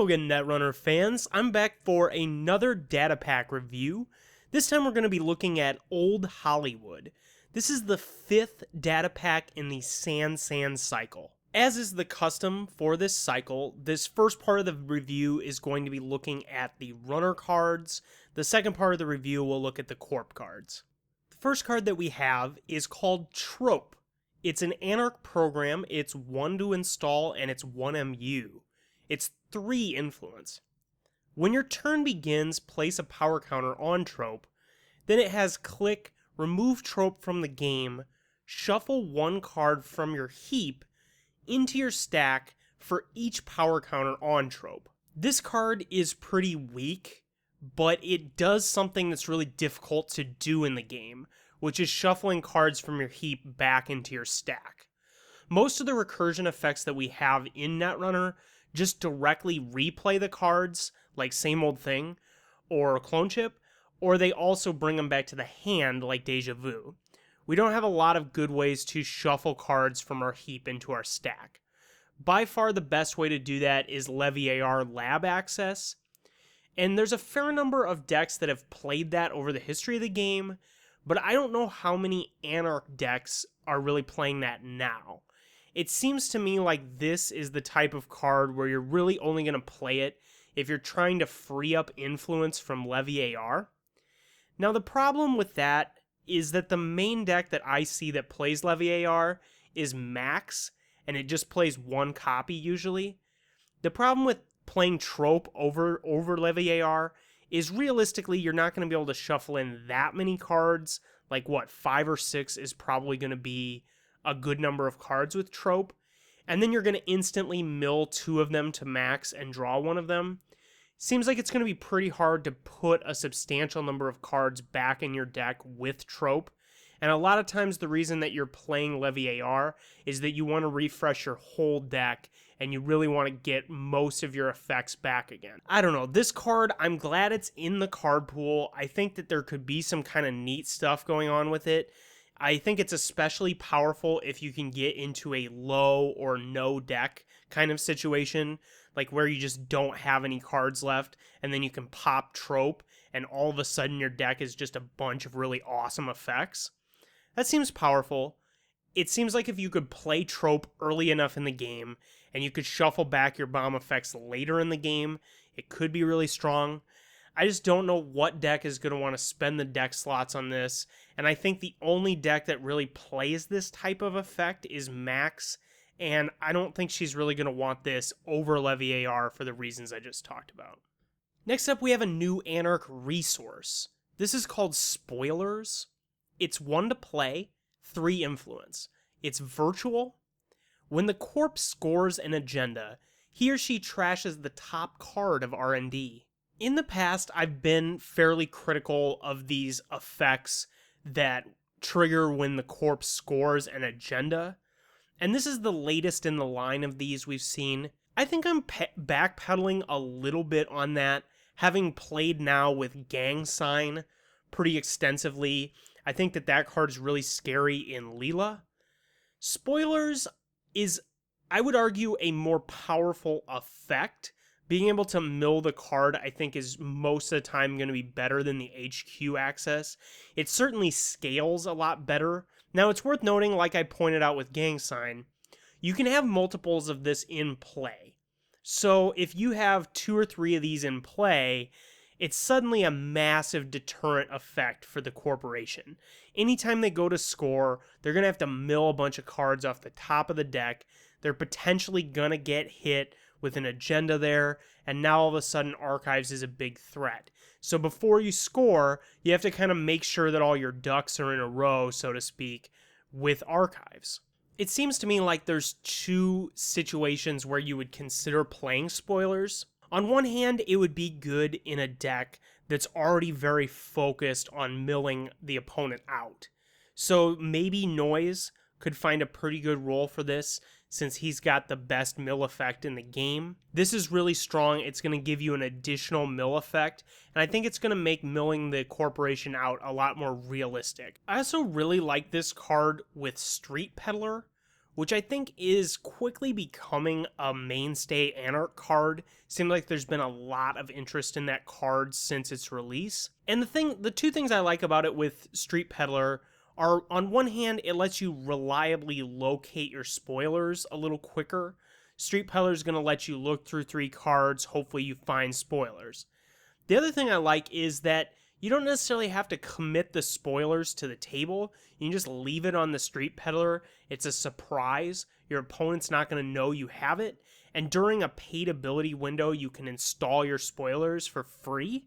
Hello again, Netrunner fans. I'm back for another data pack review. This time we're going to be looking at Old Hollywood. This is the 5th data pack in the San cycle. As is the custom for this cycle, this first part of the review is going to be looking at the runner cards. The second part of the review will look at the corp cards. The first card that we have is called Trope. It's an Anarch program, it's 1 to install, and it's 1 MU. It's 3 influence. When your turn begins, place a power counter on Trope. Then it has click, remove Trope from the game, shuffle 1 card from your heap into your stack for each power counter on Trope. This card is pretty weak, but it does something that's really difficult to do in the game, which is shuffling cards from your heap back into your stack. Most of the recursion effects that we have in Netrunner just directly replay the cards, like Same Old Thing, or Clone Chip, or they also bring them back to the hand, like Deja Vu. We don't have a lot of good ways to shuffle cards from our heap into our stack. By far the best way to do that is Levy AR Lab Access, and there's a fair number of decks that have played that over the history of the game, but I don't know how many Anarch decks are really playing that now. It seems to me like this is the type of card where you're really only going to play it if you're trying to free up influence from Levy AR. Now the problem with that is that the main deck that I see that plays Levy AR is Max, and it just plays 1 copy usually. The problem with playing Trope over Levy AR is realistically you're not going to be able to shuffle in that many cards. Like 5 or 6 is probably going to be a good number of cards with Trope, and then you're going to instantly mill 2 of them to max and draw 1 of them. Seems like it's going to be pretty hard to put a substantial number of cards back in your deck with Trope, and a lot of times the reason that you're playing Levy AR is that you want to refresh your whole deck, and you really want to get most of your effects back again. I don't know, this card, I'm glad it's in the card pool. I think that there could be some kind of neat stuff going on with it. I think it's especially powerful if you can get into a low or no deck kind of situation, like where you just don't have any cards left, and then you can pop Trope, and all of a sudden your deck is just a bunch of really awesome effects. That seems powerful. It seems like if you could play Trope early enough in the game, and you could shuffle back your bomb effects later in the game, it could be really strong. I just don't know what deck is going to want to spend the deck slots on this, and I think the only deck that really plays this type of effect is Max, and I don't think she's really going to want this over Levy AR for the reasons I just talked about. Next up, we have a new Anarch resource. This is called Spoilers. It's 1 to play, 3 influence. It's virtual. When the corp scores an agenda, he or she trashes the top card of R&D. In the past, I've been fairly critical of these effects that trigger when the corp scores an agenda, and this is the latest in the line of these we've seen. I think I'm backpedaling a little bit on that, having played now with Gang Sign pretty extensively. I think that card is really scary in Leela. Spoilers is, I would argue, a more powerful effect. Being able to mill the card, I think, is most of the time going to be better than the HQ access. It certainly scales a lot better. Now, it's worth noting, like I pointed out with Gang Sign, you can have multiples of this in play. So if you have 2 or 3 of these in play, it's suddenly a massive deterrent effect for the corporation. Anytime they go to score, they're going to have to mill a bunch of cards off the top of the deck. They're potentially going to get hit with an agenda there, and now all of a sudden Archives is a big threat. So before you score, you have to kind of make sure that all your ducks are in a row, so to speak, with Archives. It seems to me like there's 2 situations where you would consider playing Spoilers. On one hand, it would be good in a deck that's already very focused on milling the opponent out. So maybe Noise could find a pretty good role for this, since he's got the best mill effect in the game. This is really strong. It's going to give you an additional mill effect, and I think it's going to make milling the corporation out a lot more realistic. I also really like this card with Street Peddler, which I think is quickly becoming a mainstay Anarch card. Seems like there's been a lot of interest in that card since its release. And the two things I like about it with Street Peddler are, on one hand, it lets you reliably locate your spoilers a little quicker. Street Peddler is going to let you look through 3 cards, hopefully you find spoilers. The other thing I like is that you don't necessarily have to commit the spoilers to the table. You can just leave it on the Street Peddler. It's a surprise. Your opponent's not going to know you have it. And during a paid ability window, you can install your spoilers for free.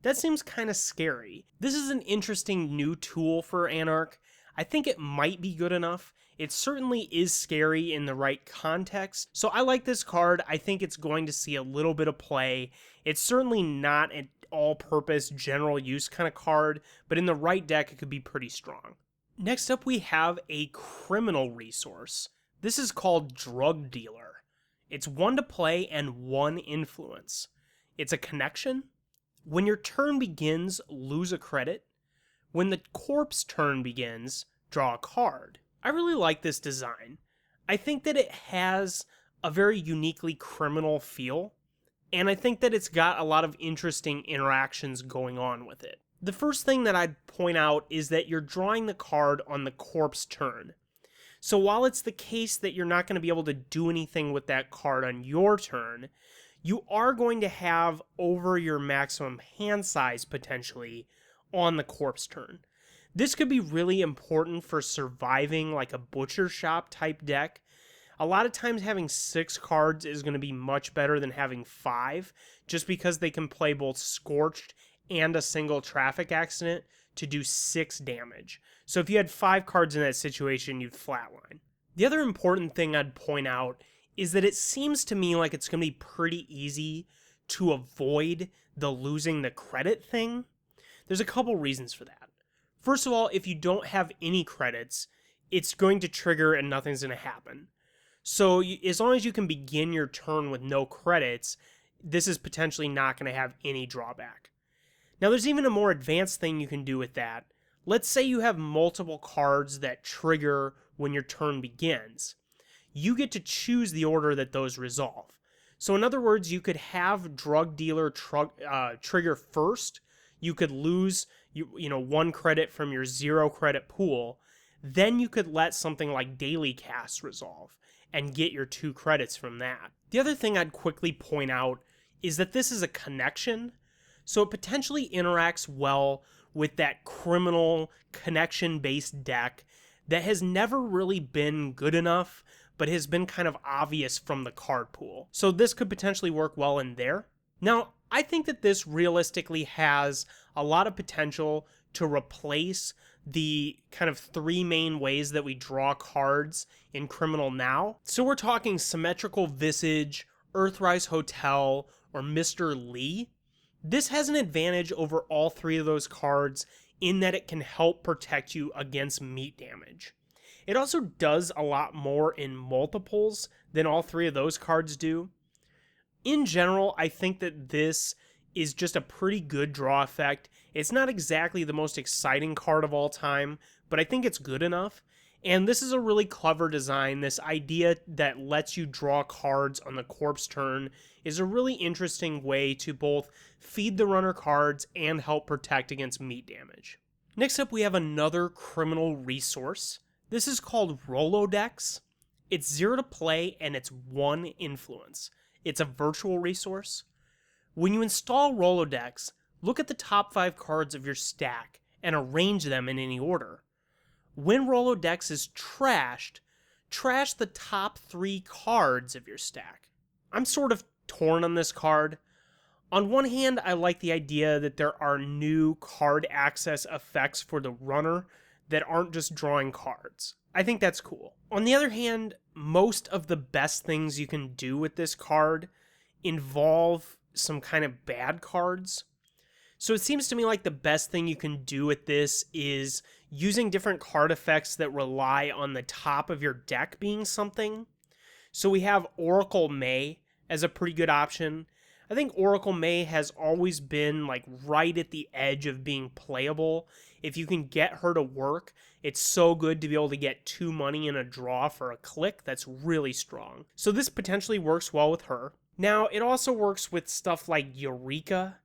That seems kind of scary. This is an interesting new tool for Anarch. I think it might be good enough. It certainly is scary in the right context. So I like this card. I think it's going to see a little bit of play. It's certainly not an all-purpose general use kind of card, but in the right deck it could be pretty strong. Next up we have a criminal resource. This is called Drug Dealer. It's 1 to play and 1 influence. It's a connection. When your turn begins, lose a credit. When the corpse turn begins, draw a card. I really like this design. I think that it has a very uniquely criminal feel, and I think that it's got a lot of interesting interactions going on with it. The first thing that I'd point out is that you're drawing the card on the corpse turn. So while it's the case that you're not going to be able to do anything with that card on your turn, you are going to have over your maximum hand size potentially on the corpse turn. This could be really important for surviving like a butcher shop type deck. A lot of times having 6 cards is going to be much better than having 5, just because they can play both Scorched and a single traffic accident to do 6 damage. So if you had 5 cards in that situation, you'd flatline. The other important thing I'd point out is that it seems to me like it's going to be pretty easy to avoid the losing the credit thing. There's a couple reasons for that. First of all, if you don't have any credits, it's going to trigger and nothing's going to happen. So as long as you can begin your turn with no credits, this is potentially not going to have any drawback. Now there's even a more advanced thing you can do with that. Let's say you have multiple cards that trigger when your turn begins. You get to choose the order that those resolve. So in other words, you could have Drug Dealer trigger first. You could lose 1 credit from your 0 credit pool. Then you could let something like Daily Cast resolve and get your 2 credits from that. The other thing I'd quickly point out is that this is a connection, so it potentially interacts well with that criminal connection-based deck that has never really been good enough, but has been kind of obvious from the card pool. So this could potentially work well in there. Now, I think that this realistically has a lot of potential to replace the kind of 3 main ways that we draw cards in Criminal now. So we're talking Symmetrical Visage, Earthrise Hotel, or Mr. Lee. This has an advantage over all 3 of those cards in that it can help protect you against meat damage. It also does a lot more in multiples than all 3 of those cards do. In general, I think that this is just a pretty good draw effect. It's not exactly the most exciting card of all time, but I think it's good enough. And this is a really clever design. This idea that lets you draw cards on the corpse turn is a really interesting way to both feed the runner cards and help protect against meat damage. Next up, we have another criminal resource. This is called Rolodex. It's 0 to play and it's 1 influence. It's a virtual resource. When you install Rolodex, look at the top 5 cards of your stack and arrange them in any order. When Rolodex is trashed, trash the top 3 cards of your stack. I'm sort of torn on this card. On one hand, I like the idea that there are new card access effects for the runner that aren't just drawing cards. I think that's cool. On the other hand, most of the best things you can do with this card involve some kind of bad cards. So it seems to me like the best thing you can do with this is using different card effects that rely on the top of your deck being something. So we have Oracle May as a pretty good option. I think Oracle May has always been like right at the edge of being playable. If you can get her to work, it's so good to be able to get 2 money in a draw for a click. That's really strong. So this potentially works well with her. Now, it also works with stuff like Eureka,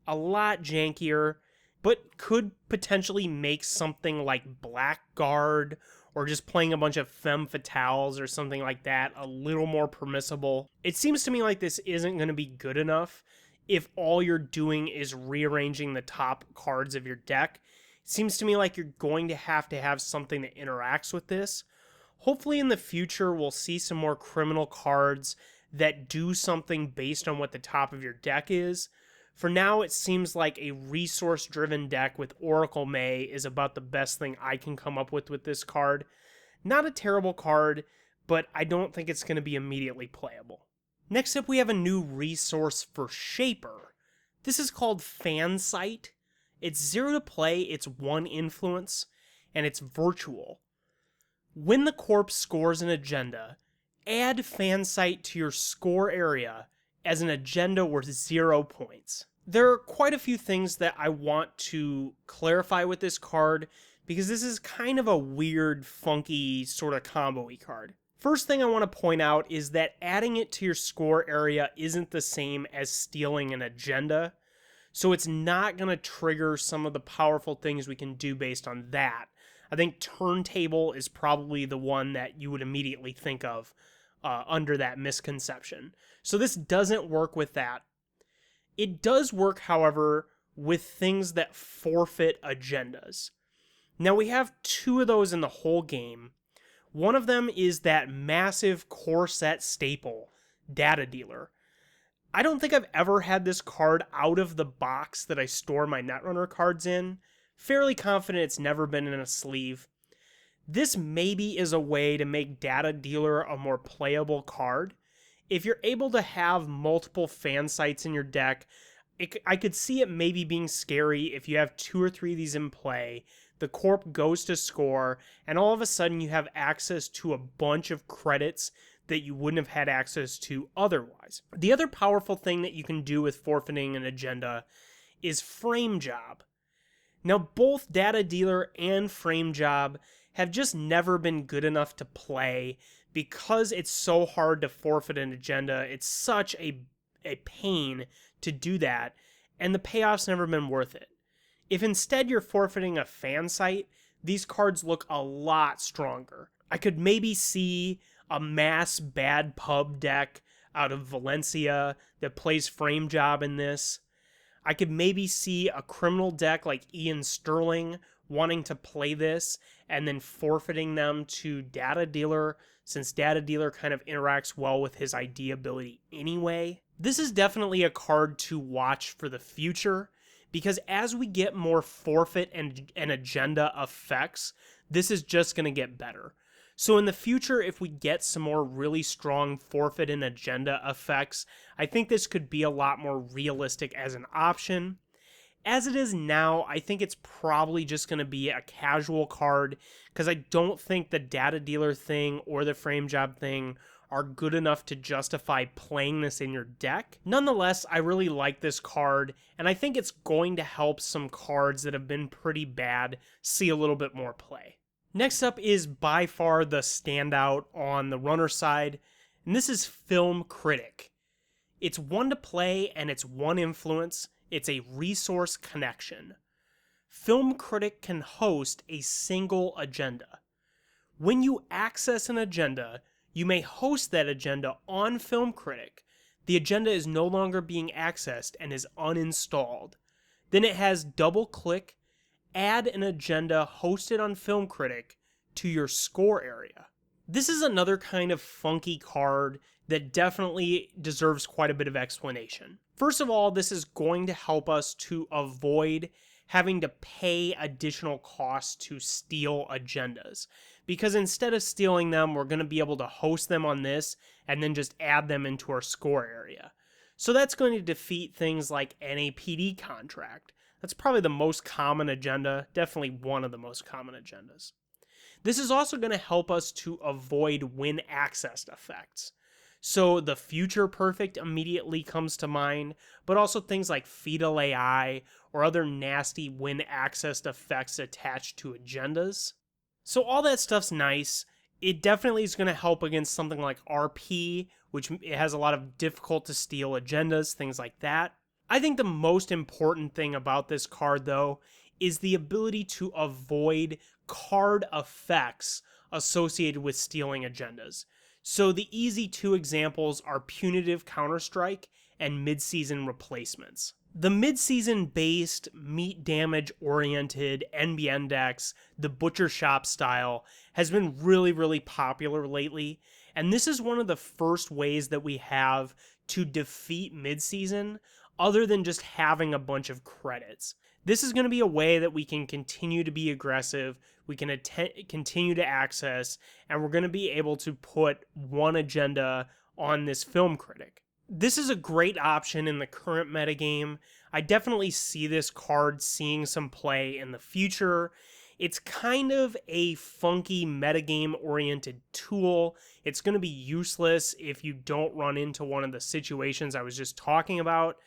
a lot jankier, but could potentially make something like Blackguard or just playing a bunch of femme fatales or something like that a little more permissible. It seems to me like this isn't going to be good enough if all you're doing is rearranging the top cards of your deck. It seems to me like you're going to have something that interacts with this. Hopefully in the future we'll see some more criminal cards that do something based on what the top of your deck is. For now, it seems like a resource-driven deck with Oracle May is about the best thing I can come up with this card. Not a terrible card, but I don't think it's going to be immediately playable. Next up, we have a new resource for Shaper. This is called Fansite. It's 0 to play, it's 1 influence, and it's virtual. When the corpse scores an agenda, add Fansite to your score area as an agenda worth 0 points. There are quite a few things that I want to clarify with this card because this is kind of a weird, funky, sort of combo-y card. First thing I want to point out is that adding it to your score area isn't the same as stealing an agenda, so it's not going to trigger some of the powerful things we can do based on that. I think Turntable is probably the one that you would immediately think of under that misconception. So this doesn't work with that. It does work, however, with things that forfeit agendas. Now we have 2 of those in the whole game. One of them is that massive core set staple, Data Dealer. I don't think I've ever had this card out of the box that I store my Netrunner cards in. Fairly confident it's never been in a sleeve. This maybe is a way to make Data Dealer a more playable card. If you're able to have multiple Fansites in your deck, I could see it maybe being scary if you have 2 or 3 of these in play, the corp goes to score, and all of a sudden you have access to a bunch of credits that you wouldn't have had access to otherwise. The other powerful thing that you can do with forfeiting an agenda is Frame Job. Now, both Data Dealer and Frame Job have just never been good enough to play because it's so hard to forfeit an agenda. It's such a pain to do that, and the payoff's never been worth it. If instead you're forfeiting a Fansite, these cards look a lot stronger. I could maybe see a mass bad pub deck out of Valencia that plays Frame Job in this. I could maybe see a criminal deck like Ian Sterling wanting to play this and then forfeiting them to Data Dealer, since Data Dealer kind of interacts well with his ID ability anyway. This is definitely a card to watch for the future, because as we get more forfeit and agenda effects, this is just going to get better. So in the future, if we get some more really strong forfeit and agenda effects, I think this could be a lot more realistic as an option. As it is now, I think it's probably just going to be a casual card, because I don't think the Data Dealer thing or the Frame Job thing are good enough to justify playing this in your deck. Nonetheless, I really like this card, and I think it's going to help some cards that have been pretty bad see a little bit more play. Next up is by far the standout on the runner side, and this is Film Critic. It's 1 to play and it's 1 influence. It's a resource connection. Film Critic can host a single agenda. When you access an agenda, you may host that agenda on Film Critic. The agenda is no longer being accessed and is uninstalled. Then it has double click, add an agenda hosted on Film Critic to your score area. This is another kind of funky card that definitely deserves quite a bit of explanation. First of all, this is going to help us to avoid having to pay additional costs to steal agendas, because instead of stealing them, we're going to be able to host them on this and then just add them into our score area. So that's going to defeat things like NAPD contract. That's probably the most common agenda, definitely one of the most common agendas. This is also going to help us to avoid win accessed effects. So the future perfect immediately comes to mind, but also things like fetal AI or other nasty win accessed effects attached to agendas. So all that stuff's nice. It definitely is going to help against something like RP, which it has a lot of difficult to steal agendas, things like that. I think the most important thing about this card, though, is the ability to avoid card effects associated with stealing agendas. So the easy two examples are Punitive Counterstrike and Mid-Season Replacements. The mid-season based, meat damage oriented NBN decks, the Butcher Shop style, has been really popular lately, and this is one of the first ways that we have to defeat mid-season other than just having a bunch of credits. This is going to be a way that we can continue to be aggressive, we can continue to access, and we're going to be able to put one agenda on this film critic. This is a great option in the current metagame. I definitely see this card seeing some play in the future. It's kind of a funky metagame-oriented tool. It's going to be useless if you don't run into one of the situations I was just talking about.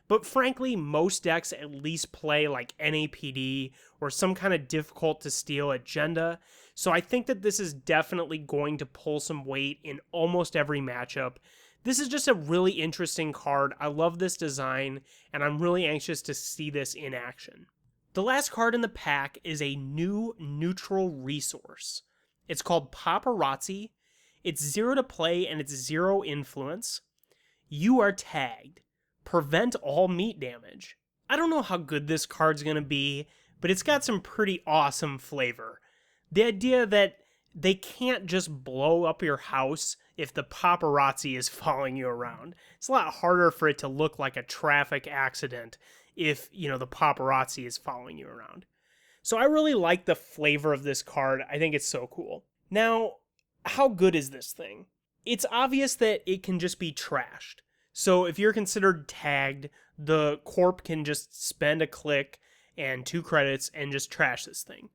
But frankly, most decks at least play like NAPD or some kind of difficult to steal agenda. So I think that this is definitely going to pull some weight in almost every matchup. This is just a really interesting card. I love this design, and I'm really anxious to see this in action. The last card in the pack is a new neutral resource. It's called Paparazzi. It's 0 to play, and it's 0 influence. You are tagged. Prevent all meat damage. I don't know how good this card's going to be, but it's got some pretty awesome flavor. The idea that they can't just blow up your house if the paparazzi is following you around. It's a lot harder for it to look like a traffic accident if, the paparazzi is following you around. So I really like the flavor of this card. I think it's so cool. Now, how good is this thing? It's obvious that it can just be trashed. So if you're considered tagged, the corp can just spend a click and 2 credits and just trash this thing.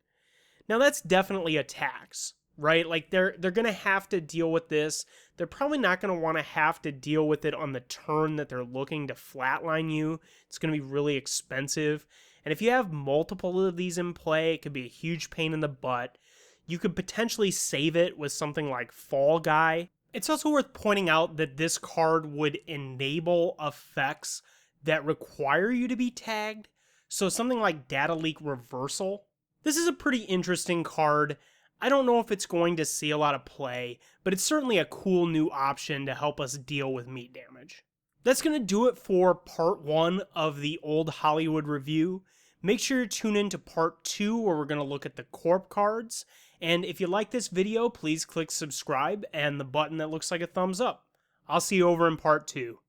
Now that's definitely a tax, right? Like they're going to have to deal with this. They're probably not going to want to have to deal with it on the turn that they're looking to flatline you. It's going to be really expensive. And if you have multiple of these in play, it could be a huge pain in the butt. You could potentially save it with something like Fall Guy. It's also worth pointing out that this card would enable effects that require you to be tagged. So something like Data Leak Reversal. This is a pretty interesting card. I don't know if it's going to see a lot of play, but it's certainly a cool new option to help us deal with meat damage. That's going to do it for part 1 of the Old Hollywood review. Make sure to tune in to part 2 where we're going to look at the corp cards. And if you like this video, please click subscribe and the button that looks like a thumbs up. I'll see you over in part 2.